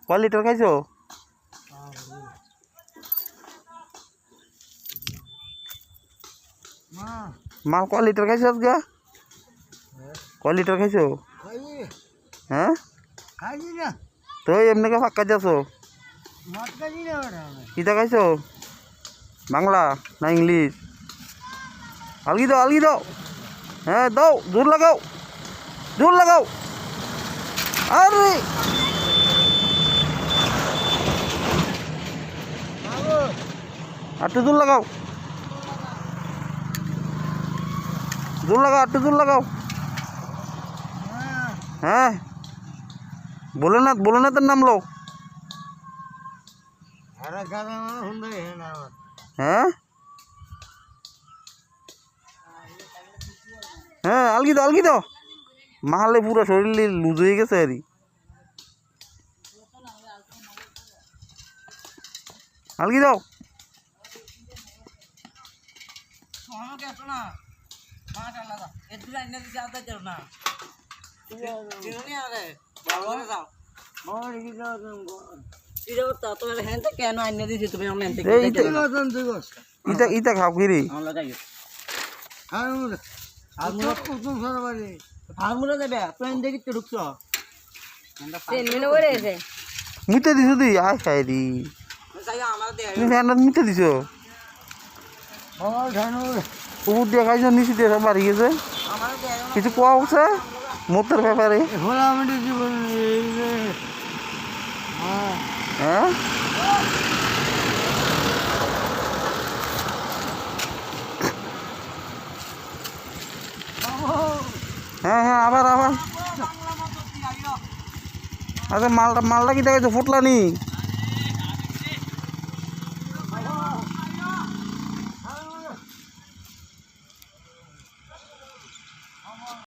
কয় লিটার খাইছো? মাল কয় লিটার খাইছো আজকে? কয় লিটার খাইছো? হ্যাঁ তো এমনি কে ফাঁকা যাচ্ছ? কিতা খাইছো? বাংলা না ইংলিশ? আলগি দাও হ্যাঁ দাও, জোর লাগাও আরে একটু জোর লাগাও একটু জোর লাগাও। হ্যাঁ বলে না তোর নাম লো। হ্যাঁ হ্যাঁ আলগি দাও মাহালে পুরো শরীর লুজ হয়ে গেছে আরই। আলগি দাও ইটা খাও কি রে? মুতে দিছো তুই? আয় খাই দি তুমি ফ্যানটা মুতে দিছো? উপর দিয়ে খাইছো নিচে দিয়ে সব বাড়ি গেছে। কিছু কোয়া উঠছে মুতের ব্যাপারে? হ্যাঁ হ্যাঁ আবার আচ্ছা মালটা কিটা খাইছো? ফুটলা নি?